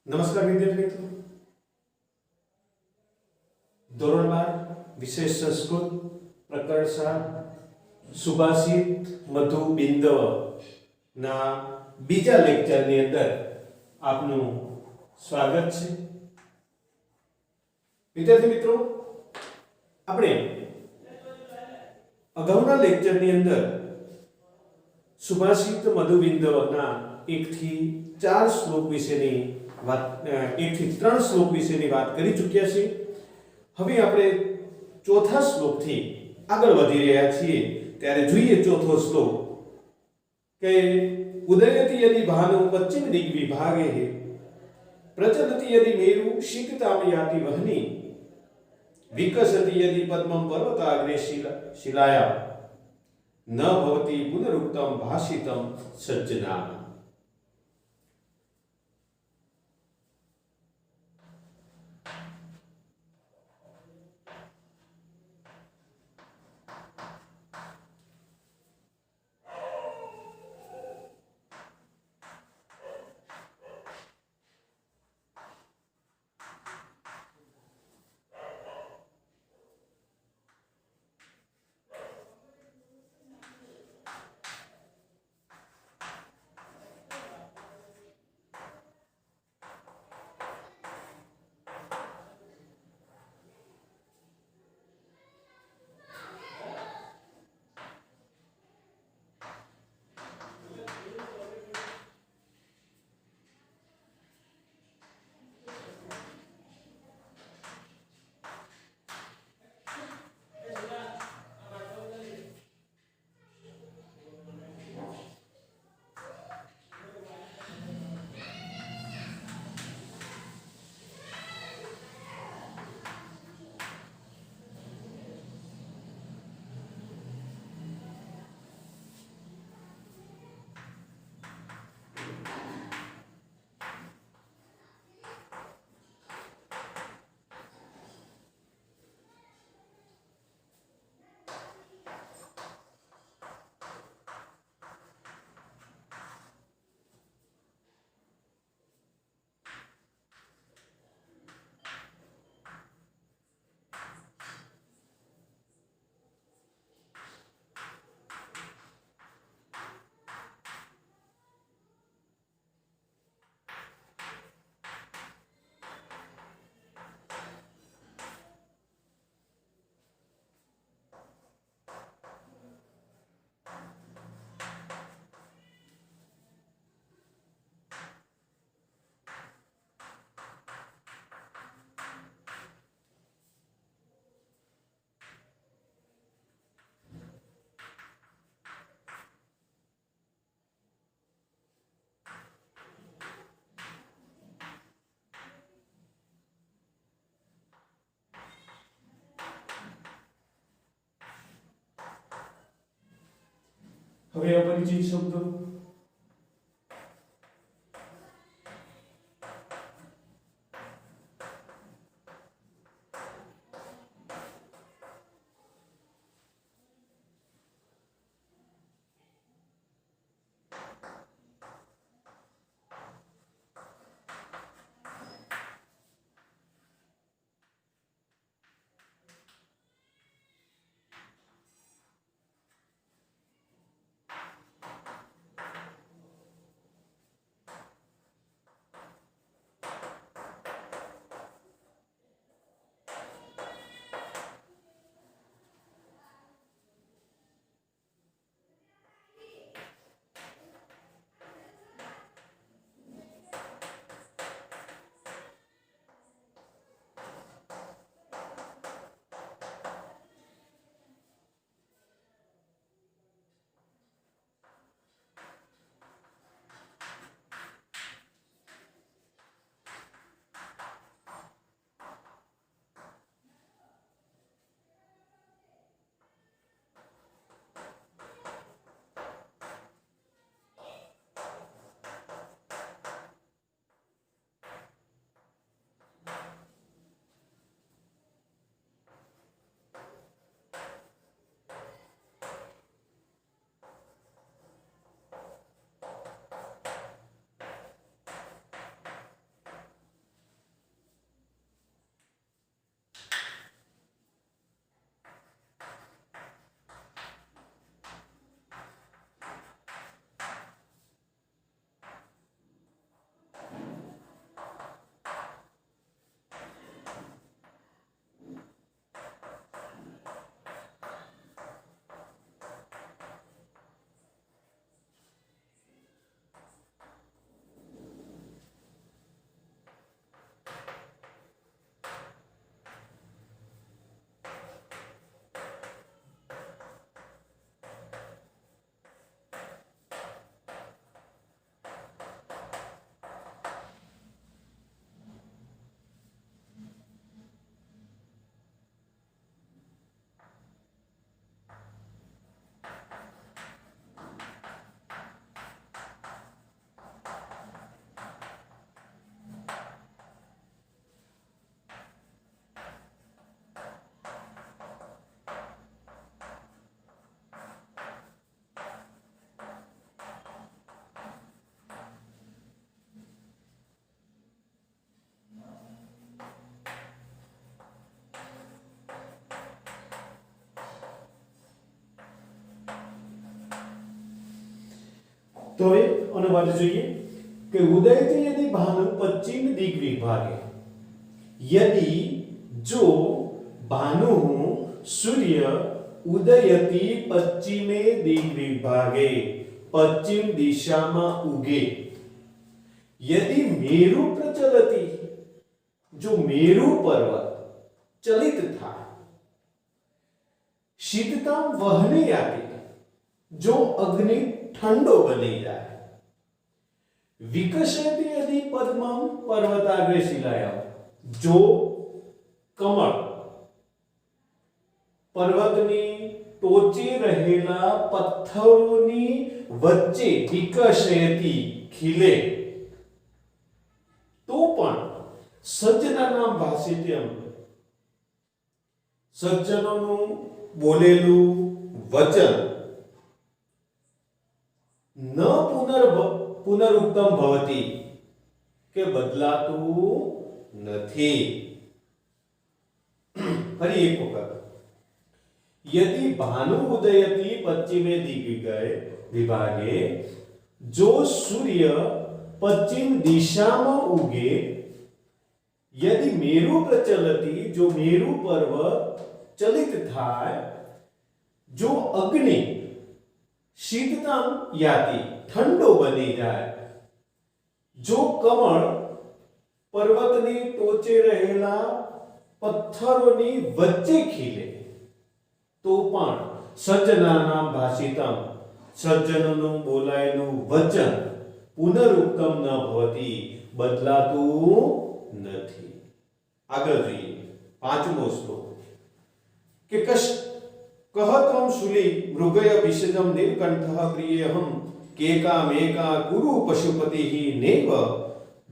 નમસ્કાર વિદ્યાર્થી મિત્રો, ધોરણ 12 વિષય સંસ્કૃત પ્રકરણ 7 સુભાષિત મધુ બિંદવ ના બીજા લેક્ચરની અંદર આપનું સ્વાગત છે. વિદ્યાર્થી મિત્રો, આપણે અગાઉના લેક્ચરની અંદર સુભાષિત મધુ બિંદવના 1 થી 4 શ્લોક વિશેની વાત 1 થી 3 શ્લોક વિશેની વાત કરી ચૂક્યા છીએ. હવે આપણે ચોથા શ્લોકથી આગળ વધી રહ્યા છીએ. ત્યારે જોઈએ ચોથો શ્લોક કે ઉદયતિ યદિ ભાનુ પશ્ચિમ દિગ વિભાગે પ્રચલતિ યદિ મેરુ શીતતામ યાતિ વહની વિકસતિ યદિ પદ્મમ પર્વતાગ્રે શિલાયા ન ભવતિ પુનરુક્તમ ભાષિતમ સજ્જના. હવે અપરિચિત શબ્દો तो હવે અનુવાદ જોઈએ કે ઉદયથી यदि ભાનુ પશ્ચિમ દિગ વિભાગે, यदि जो भानु सूर्य उदयती पश्चिमे दिग विभागे पश्चिम दिशा में उगे, यदि मेरु प्रचलती जो मेरु पर्वत चलित था, शीतता वहने आती जो अग्नि ठंडो बनी जाए, विकसती यदि पद्मम पर्वताग्रे शिलायाम जो कमल पर्वतनी टोचे रहेला पत्थरोनी वच्चे विकसती खिले तो पण सज्जनाना भाषे तेम सज्जनोनु बोलेलू वचन न पुनरुक्तम भवति के बदलातु नथी। फरी एक वखत, यदि भानु उदयती पश्चिमे दिग्विजय विभागे जो सूर्य पश्चिम दिशा में उगे, यदि मेरु प्रचलती जो मेरु पर्वत चलित थाय, जो अग्नि शीततम याति ठंडो बनी जाए, जो कमल पर्वतनी टोचे रहेला पत्थरोनी वच्चे खिले तो पण सज्जनानां भाषितम सज्जनोनु बोलायेलू वचन पुनरुक्तम न भवति बदलातु नथी। आगळ જોઈએ પાંચમો શ્લોક કે कहत्वं शूली मृगय विषजम नीलकंठः प्रियहं केकामेका कुरु पशुपतिः नेव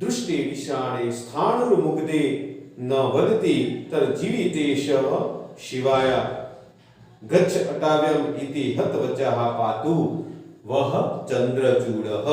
दृष्टि विषाणे स्थाणुर्मुग्धे न वदति तर्जीवितेश शिवाय गच्छ अटाव्यम इति हतवचः पातु वह चंद्रचूडः।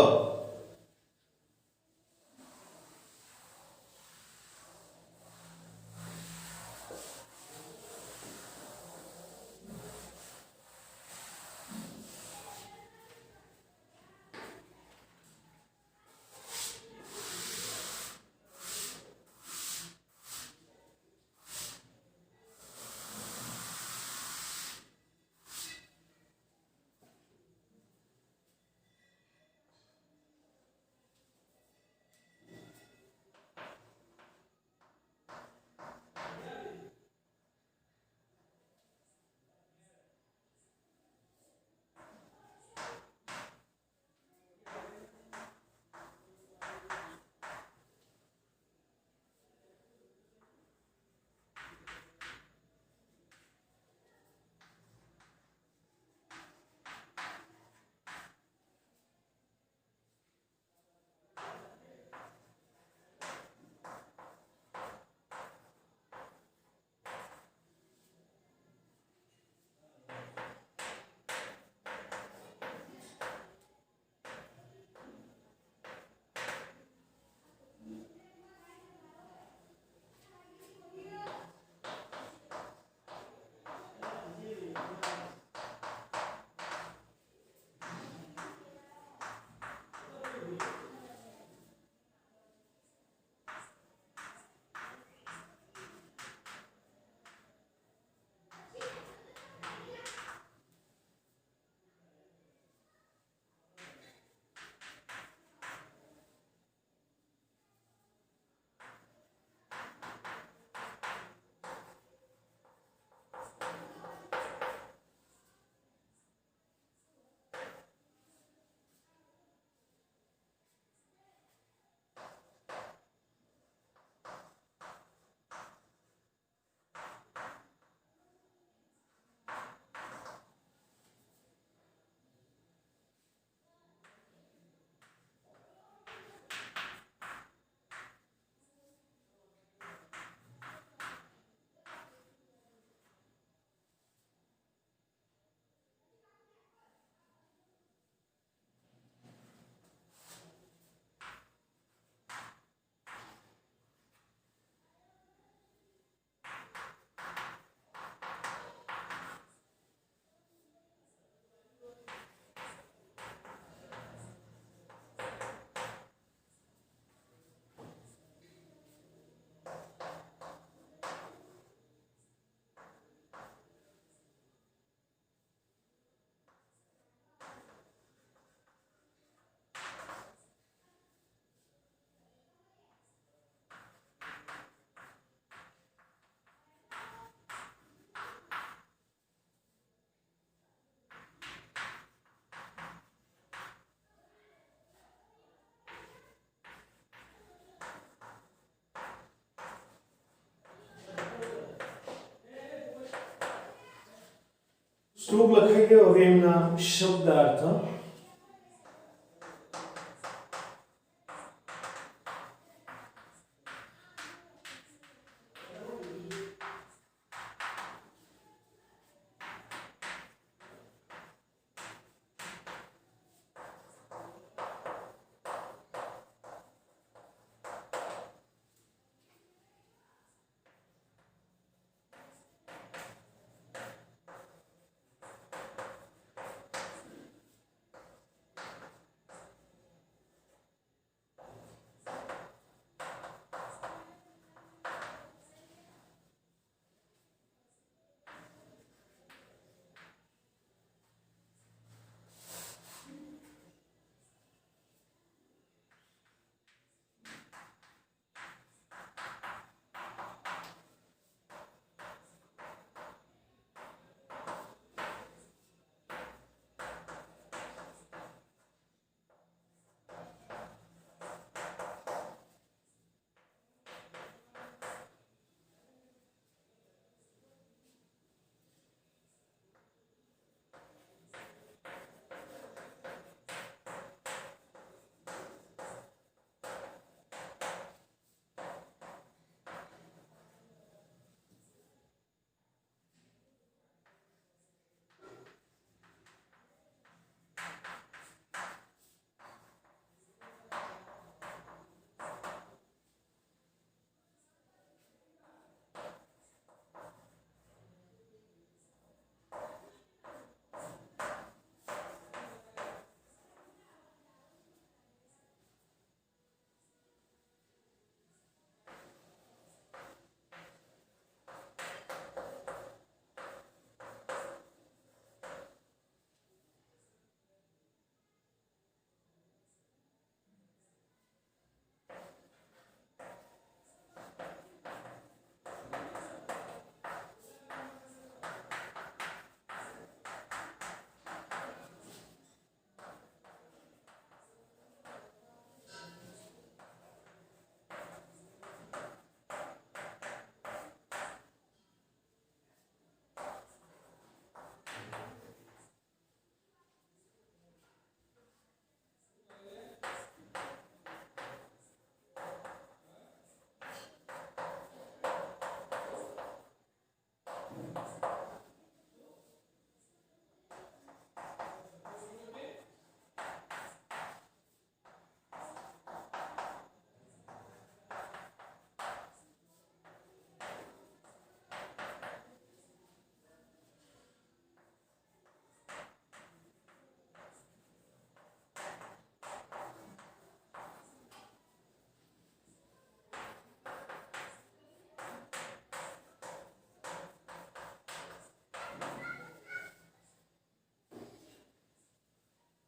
શ્લોક લખાઈ ગયો. હવે એમના શબ્દાર્થ.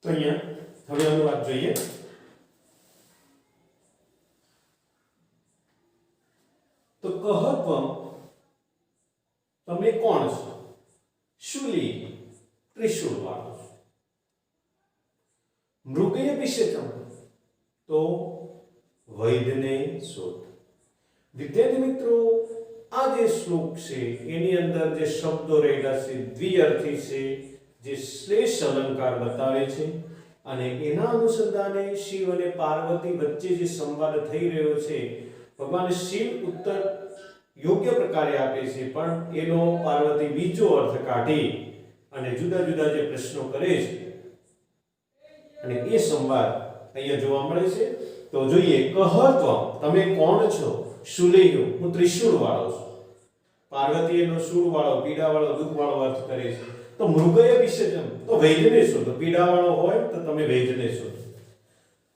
તો અહીંયા હવે અનુવાદ જોઈએ. તો કહત્વમ તમે કોણ છો? શૂલી ત્રિશૂળ વાળો છો. મૃગય વિશેષમ તો વૈદને શોધ. વિદ્યાર્થી મિત્રો, આ જે શ્લોક છે એની અંદર જે શબ્દો રહેલા છે દ્વિઅર્થી છે, જે શ્લેષ અલંકાર બતાવે છે અને એના અનુસંધાને શિવ અને પાર્વતી વચ્ચે જે સંવાદ થઈ રહ્યો છે, ભગવાન શિવ ઉત્તર યોગ્ય પ્રકારે આપે છે પણ એનો પાર્વતી બીજો અર્થ કાઢી અને જુદા જુદા જે પ્રશ્નો કરે છે અને એ સંવાદ અહીંયા જોવા મળે છે. તો જોઈએ. કહત્વ તમે કોણ છો? શૂલેયો હું ત્રિશૂળ વાળો છું. પાર્વતી એનો શૂળ વાળો, પીડા વાળો, દુઃખ વાળો અર્થ કરે છે. તો મૃગય વિશેષમ તો વૈદને શોધો. પીડા વાળો હોય તો તમે વૈદને શોધો.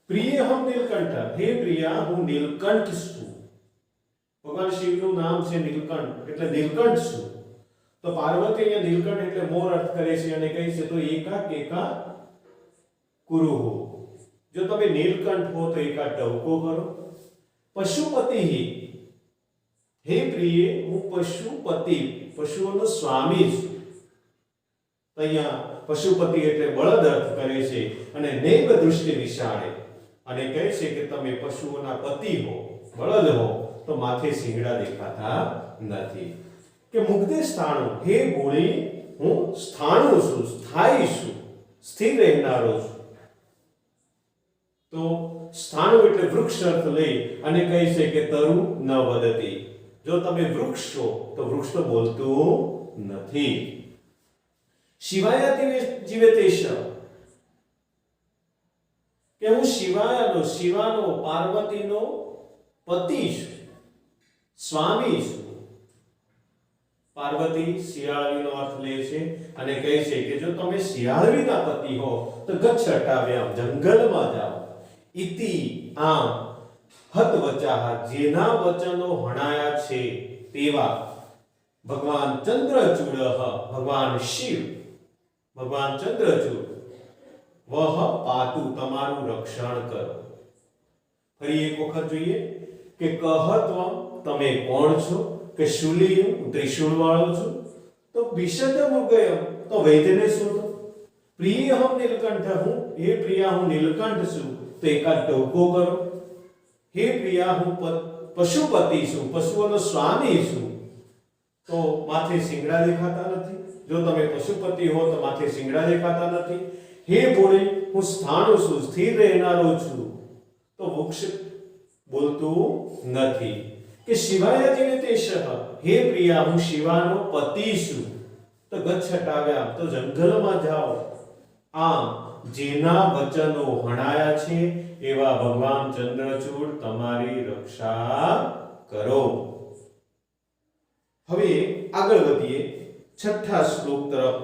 પ્રિય હમ નીલકંઠ, હે પ્રિયા હું નીલકંઠ છું. ભગવાન શિવનું નામ છે નીલકંઠ, એટલે નીલકંઠ છું. તો પાર્વતી અહીંયા નીલકંઠ એટલે મોર અર્થ કરે છે અને કહે છે તો એકા કેકા કુરુહુ. જો તમે નીલકંઠ હો તો એકા ટવકો કરો. પશુપતિ, હે પ્રિય હું પશુપતિ, પશુઓનો સ્વામી છું. અહીંયા પશુપતિ એટલે બળદ અર્થ કરે છે અને નૈવ દૃષ્ટિ વિશાળે અને કહે છે કે તમે પશુઓના પતિ હો, બળદ હો તો માથે શિંગડા દેખાતા નથી. કે મુગ્ધે સ્થાણુ, હે ભોળી હું સ્થાણુ છું, સ્થાયી છું, સ્થિર રહેનારો છું. તો સ્થાણુ એટલે વૃક્ષ અર્થ લઈ અને કહે છે કે તરુ ન વદતી. જો તમે વૃક્ષ છો તો વૃક્ષ તો બોલતું નથી. શિવાયાતિ જીવેતેશ કે હું શિવાનો પાર્વતીનો પતિ છું, સ્વામી છું. પાર્વતી શિયાળવીનો અર્થ લે છે અને કહે છે કે જો તમે શિયાળવીના પતિ હો તો ગચ્છ હટાવ્યામ, જંગલમાં જાઓ. ઇતિ આમ હત વચાહ, જેના વચનો હણાયા છે તેવા ભગવાન ચંદ્રચૂડ, ભગવાન શિવ, ભગવાન ચંદ્રચૂડ વહ પાતુ, તમારું રક્ષણ કરો. ફરી એક વખત જોઈએ કે કહત્વમ, તમે કોણ છો? કે શૂલિયું, ત્રિશૂળ વાળો છું. તો વિશદ મૃગયમ, તો વૈદ્યને શોધો. પ્રિયહમ નીલકંઠ, હું હે પ્રિયા હું નીલકંઠ છું, તો એકાદ ટોકો કરો. હે પ્રિયા હું પશુપતિ છું, પશુઓનો સ્વામી છું, તો માથે શિંગડા દેખાતા નથી. જો તમે પશુપતિ હો તો માથે શિંગડા દેખાતા નથી. હે ભોળી હું સ્થાણુ છું, સ્થિર રહેનારો છું, તો વૃક્ષ બોલતું નથી. કે શિવાય જીવેતેશ, હે પ્રિયા હું શિવાનો પતિ છું, તો ગચ્છ હટાવ્યા, તો જંગલમાં જાઓ. આમ જેના વચનો હણાયા છે એવા ભગવાન ચંદ્રચૂડ તમારી રક્ષા કરો. હવે આગળ વધીએ છઠ્ઠા શ્લોક તરફ.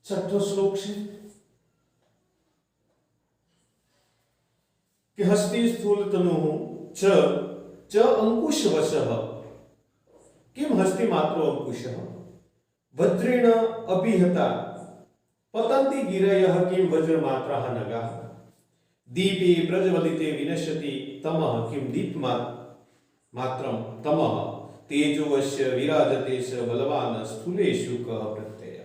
છઠ્ઠો શ્લોક છે કે હસ્તી સ્થૂલ તનુ ચ અંકુશ વશઃ, કિમ હસ્તી માત્ર અંકુશઃ, વજ્રેણ અભિહતા પતંતિ ગિરયઃ, કિમ વજ્ર માત્રઃ નગાઃ, દીપે પ્રજ્વલિતે વિનશ્યતિ તમઃ, કિમ દીપ માત્રમ તમઃ, તેજોવશ્ય વિરાજતે સ બલવાન સ્થૂલેષુ કઃ પ્રત્યય.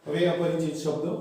હવે અપરિચિત શબ્દો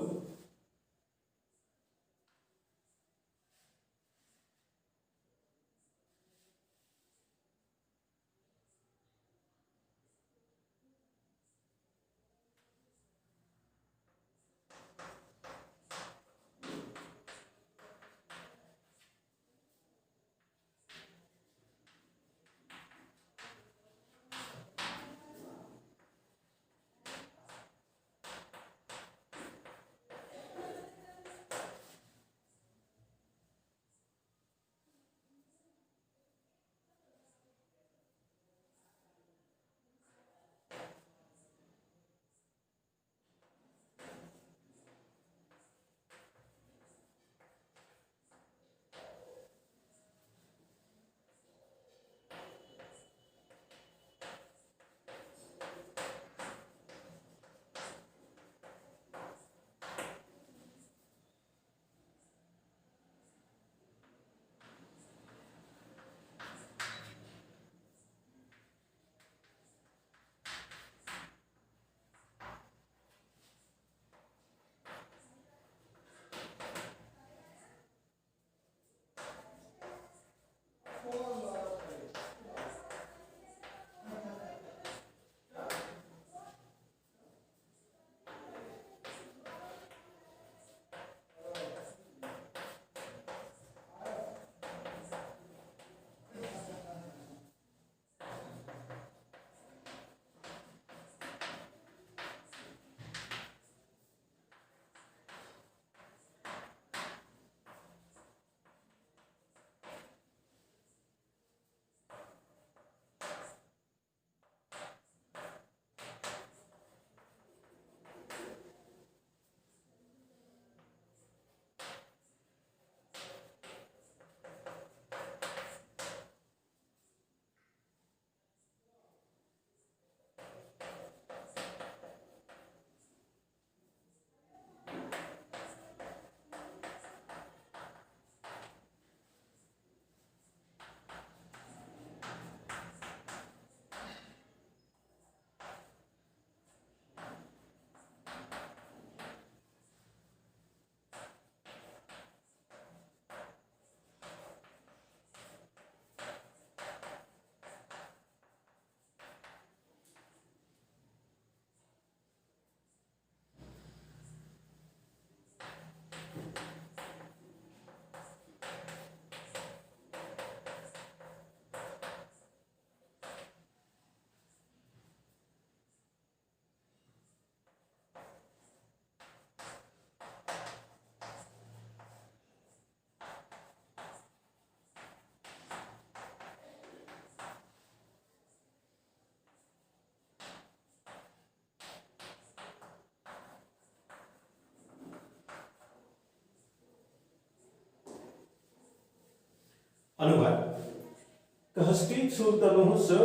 अनुवाद हस्ती सूर्तनुः स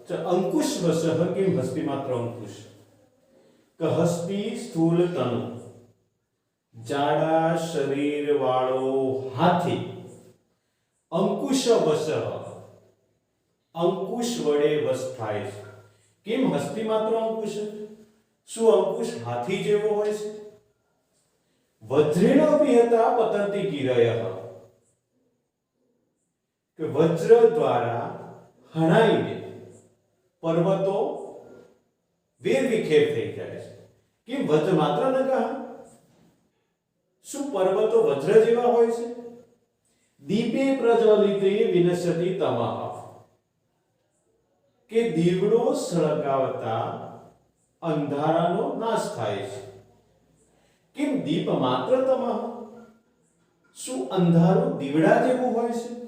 च अंकुश वसः किम हस्ती मात्र अंकुश हस्ती स्थूल तनु जाड़ा शरीर वाळो हाथी अंकुश वसः अंकुश वडे वस थाय छे केम हस्ती मात्र अंकुश શું અંકુશ હાથી જેવો હોય છે વજ્રેણ અભિહતા પતંતિ ગિરયઃ કે વજ્ર દ્વારા હણાઈને પર્વતો વેરવિખેર થઈ જાય છે કે વજ્ર માત્ર ન કહા શું પર્વતો વજ્ર જેવા હોય છે દીપે પ્રજ્વલિતે વિનશ્યતિ તમઃ કે દીવડો સળગાવતા અંધારાનો નાશ થાય છે કેમ દીપ માત્ર તમઃ શું અંધારું દીવડા જેવું હોય છે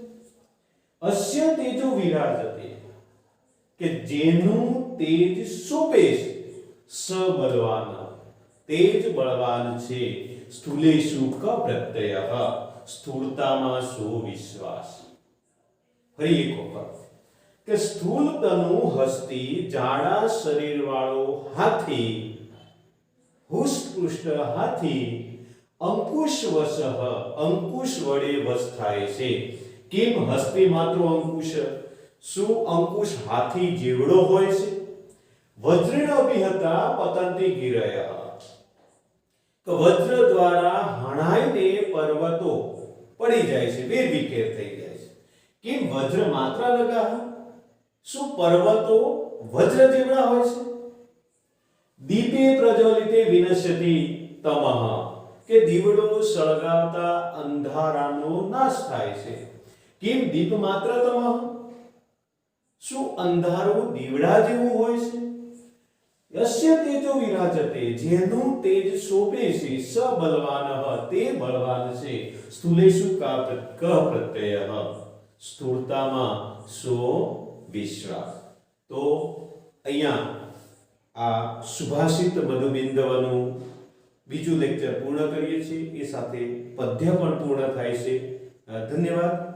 અસ્ય તેજો વિરાજતે કે જેનું તેજ શોભે છે સબલવાન તેજ બળવાન છે સ્થૂલેષુ ક પ્રત્યયઃ સ્થૂળતામાં સો વિશ્વાસ ફરી એક વખત કે સ્થૂલ તનુ હસ્તી જાડા શરીર વાળો હાથી હુષ્પુષ્ટ હાથી અંકુશ વસઃ અંકુશ વડે વસ થાય છે કેમ હસ્તી માત્ર અંકુશ શું અંકુશ હાથી જેવડો હોય છે વજ્રેણ અભિહતા પતંતિ ગિરયઃ કે વજ્ર દ્વારા હણાઈને પર્વતો પડી જાય છે, વેરવિખેર થઈ જાય છે. કેમ વજ્ર માત્ર લગા? શું પર્વતો વજ્ર જેવડા હોય છે? દીપે પ્રજ્વલિતે વિનશ્યતિ તમઃ, કે દીવડો સળગાવતા અંધારાનો નાશ થાય છે. કેમ દીપ માત્ર તમઃ? શું અંધારું દીવડા જેવું હોય છે? યસ્ય તેજો વિરાજતે, જેનું તેજ શોભે છે, સ બલવાનઃ, તે બળવાન છે. સ્થૂલેષુ ક પ્રત્યયઃ, સ્થૂળતામાં સો વિશ્વાસ. તો અહીંયા આ સુભાષિત મધુબિંદવનું બીજું લેક્ચર પૂર્ણ કરીએ છીએ. એ સાથે પદ્ય પણ પૂર્ણ થાય છે. ધન્યવાદ.